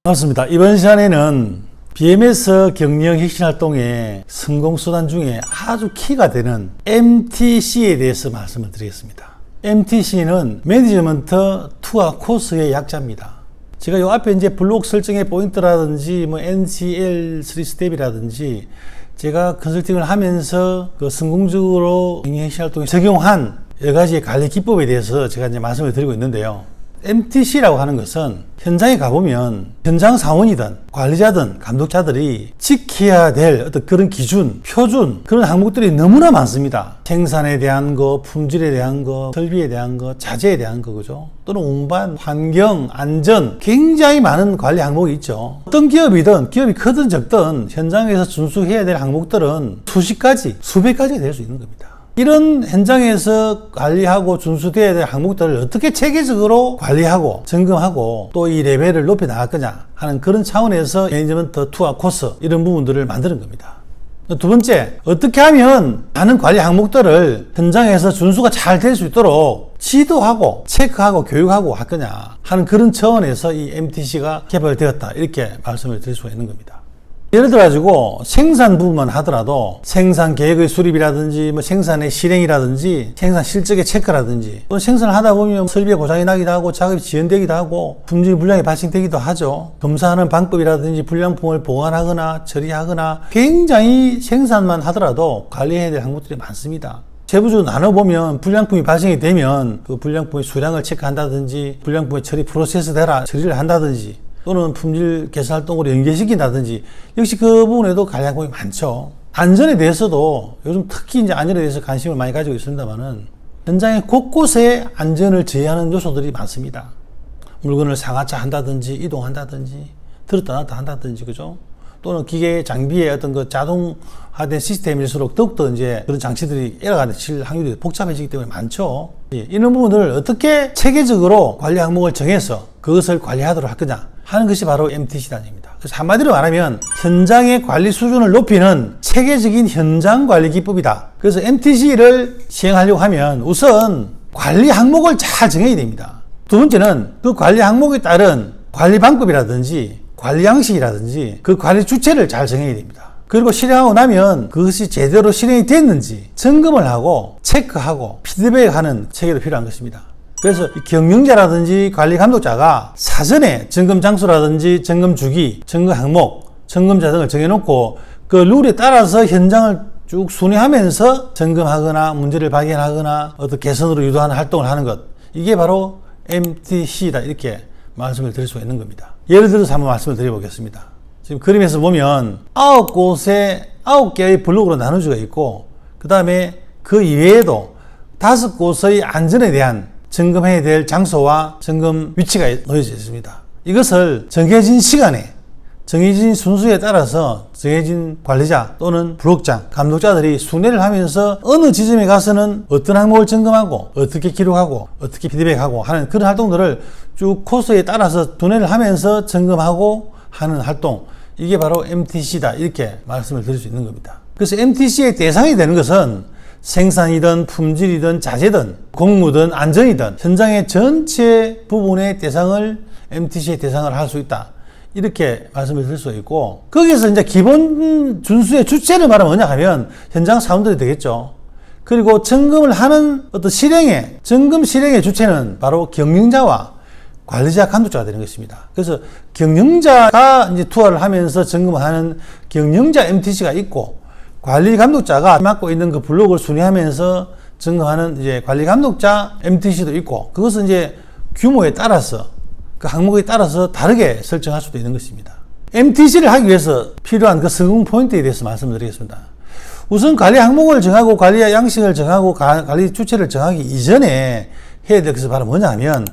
맞습니다. 이번 시간에는 BMS 경영 혁신 활동의 성공 수단 중에 아주 키가 되는 MTC에 대해서 말씀을 드리겠습니다. MTC는 매니지먼트 투어 코스의 약자입니다. 제가 요 앞에 이제 블록 설정의 포인트라든지 NCL 3스텝이라든지 제가 컨설팅을 하면서 성공적으로 경영 혁신 활동에 적용한 여러 가지의 관리 기법에 대해서 제가 이제 말씀을 드리고 있는데요. MTC라고 하는 것은 현장에 가보면 현장 사원이든 관리자든 감독자들이 지켜야 될 어떤 그런 기준, 표준, 그런 항목들이 너무나 많습니다. 생산에 대한 거, 품질에 대한 거, 설비에 대한 거, 자재에 대한 거, 그죠? 또는 운반, 환경, 안전, 굉장히 많은 관리 항목이 있죠. 어떤 기업이든, 기업이 크든 적든 현장에서 준수해야 될 항목들은 수십 가지, 수백 가지가 될 수 있는 겁니다. 이런 현장에서 관리하고 준수되어야 될 항목들을 어떻게 체계적으로 관리하고 점검하고 또 이 레벨을 높여 나갈 거냐 하는 그런 차원에서 매니지먼트 투어 코스 이런 부분들을 만드는 겁니다. 두 번째, 어떻게 하면 많은 관리 항목들을 현장에서 준수가 잘 될 수 있도록 지도하고 체크하고 교육하고 할 거냐 하는 그런 차원에서 이 MTC가 개발되었다 이렇게 말씀을 드릴 수가 있는 겁니다. 예를 들어 가지고 생산 부분만 하더라도 생산 계획의 수립이라든지 생산의 실행이라든지 생산 실적의 체크라든지 또 생산을 하다 보면 설비에 고장이 나기도 하고 작업이 지연되기도 하고 품질 불량이 발생되기도 하죠. 검사하는 방법이라든지 불량품을 보관하거나 처리하거나 굉장히 생산만 하더라도 관리해야 될 항목들이 많습니다. 세부적으로 나눠보면 불량품이 발생이 되면 그 불량품의 수량을 체크한다든지 불량품의 처리 프로세스대로 처리를 한다든지 또는 품질 개선 활동으로 연계시킨다든지 역시 그 부분에도 관리 항목이 많죠. 안전에 대해서도 요즘 특히 이제 안전에 대해서 관심을 많이 가지고 있습니다만은 현장의 곳곳에 안전을 제어하는 요소들이 많습니다. 물건을 상하차 한다든지 이동한다든지 들었다 놨다 한다든지 그죠? 또는 기계 장비의 어떤 그 자동화된 시스템일수록 더욱더 이제 그런 장치들이 에러가 칠 확률이 복잡해지기 때문에 많죠. 이런 부분들을 어떻게 체계적으로 관리 항목을 정해서 그것을 관리하도록 할 거냐 하는 것이 바로 MTC단입니다. 그래서 한마디로 말하면 현장의 관리 수준을 높이는 체계적인 현장 관리 기법이다. 그래서 MTC를 시행하려고 하면 우선 관리 항목을 잘 정해야 됩니다. 두 번째는 그 관리 항목에 따른 관리 방법이라든지 관리 양식이라든지 그 관리 주체를 잘 정해야 됩니다. 그리고 실행하고 나면 그것이 제대로 실행이 됐는지 점검을 하고 체크하고 피드백하는 체계도 필요한 것입니다. 그래서 경영자라든지 관리 감독자가 사전에 점검 장소라든지 점검 주기, 점검 항목, 점검자 등을 정해놓고 그 룰에 따라서 현장을 쭉 순회하면서 점검하거나 문제를 발견하거나 어떤 개선으로 유도하는 활동을 하는 것, 이게 바로 MTC다 이렇게 말씀을 드릴 수가 있는 겁니다. 예를 들어서 한번 말씀을 드려보겠습니다. 지금 그림에서 보면 9곳에 9개의 블록으로 나눌 수가 있고 그 다음에 그 이외에도 5곳의 안전에 대한 점검해야 될 장소와 점검 위치가 놓여져 있습니다. 이것을 정해진 시간에 정해진 순수에 따라서 정해진 관리자 또는 블록장, 감독자들이 순회를 하면서 어느 지점에 가서는 어떤 항목을 점검하고 어떻게 기록하고 어떻게 피드백하고 하는 그런 활동들을 쭉 코스에 따라서 순회를 하면서 점검하고 하는 활동, 이게 바로 MTC다 이렇게 말씀을 드릴 수 있는 겁니다. 그래서 MTC의 대상이 되는 것은 생산이든 품질이든 자재든 공무든 안전이든 현장의 전체 부분의 대상을 MTC의 대상을 할 수 있다. 이렇게 말씀을 드릴 수 있고 거기서 이제 기본 준수의 주체를 말하면 뭐냐 하면 현장 사원들이 되겠죠. 그리고 점검을 하는 어떤 점검 실행의 주체는 바로 경영자와 관리자 감독자가 되는 것입니다. 그래서 경영자가 이제 투어를 하면서 점검을 하는 경영자 MTC가 있고 관리 감독자가 맡고 있는 그 블록을 순회하면서 점검하는 이제 관리 감독자 MTC도 있고 그것은 이제 규모에 따라서 그 항목에 따라서 다르게 설정할 수도 있는 것입니다. MTC를 하기 위해서 필요한 그 성공 포인트에 대해서 말씀드리겠습니다. 우선 관리 항목을 정하고 관리 양식을 정하고 관리 주체를 정하기 이전에 해야 될 것이 바로 뭐냐 하면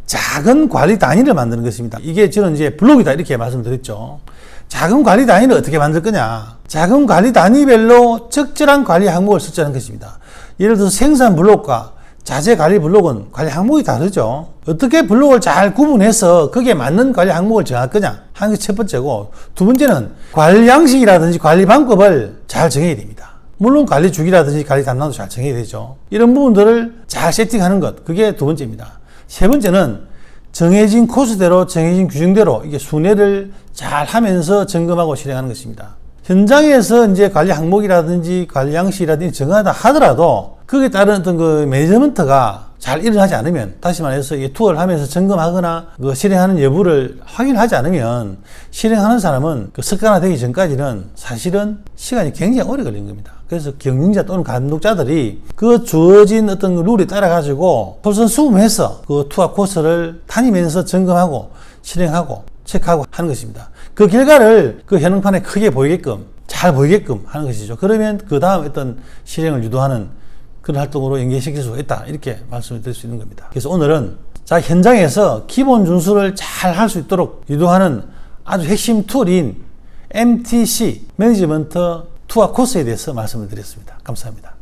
작은 관리 단위를 만드는 것입니다. 이게 저는 이제 블록이다 이렇게 말씀드렸죠. 작은 관리 단위를 어떻게 만들 거냐? 작은 관리 단위별로 적절한 관리 항목을 설정하는 것입니다. 예를 들어서 생산 블록과 자재 관리 블록은 관리 항목이 다르죠. 어떻게 블록을 잘 구분해서 거기에 맞는 관리 항목을 정할 거냐 하는 게 첫 번째고, 두 번째는 관리 양식이라든지 관리 방법을 잘 정해야 됩니다. 물론 관리 주기라든지 관리 담당도 잘 정해야 되죠. 이런 부분들을 잘 세팅하는 것, 그게 두 번째입니다. 세 번째는 정해진 코스대로 정해진 규정대로 이게 순회를 잘 하면서 점검하고 실행하는 것입니다. 현장에서 이제 관리 항목이라든지 관리 양식이라든지 정하다 하더라도 거기에 따른 어떤 그 매니지먼트가 잘 일어나지 않으면, 다시 말해서 이 투어를 하면서 점검하거나 그 실행하는 여부를 확인하지 않으면 실행하는 사람은 그 습관화되기 전까지는 사실은 시간이 굉장히 오래 걸리는 겁니다. 그래서 경영자 또는 감독자들이 그 주어진 어떤 룰에 따라가지고 솔선수범해서 그 투어 코스를 다니면서 점검하고 실행하고 체크하고 하는 것입니다. 그 결과를 그 현황판에 크게 보이게끔, 잘 보이게끔 하는 것이죠. 그러면 그 다음 어떤 실행을 유도하는 그런 활동으로 연계시킬 수가 있다, 이렇게 말씀을 드릴 수 있는 겁니다. 그래서 오늘은 자 현장에서 기본 준수를 잘 할 수 있도록 유도하는 아주 핵심 툴인 MTC 매니지먼트 투어 코스에 대해서 말씀을 드렸습니다. 감사합니다.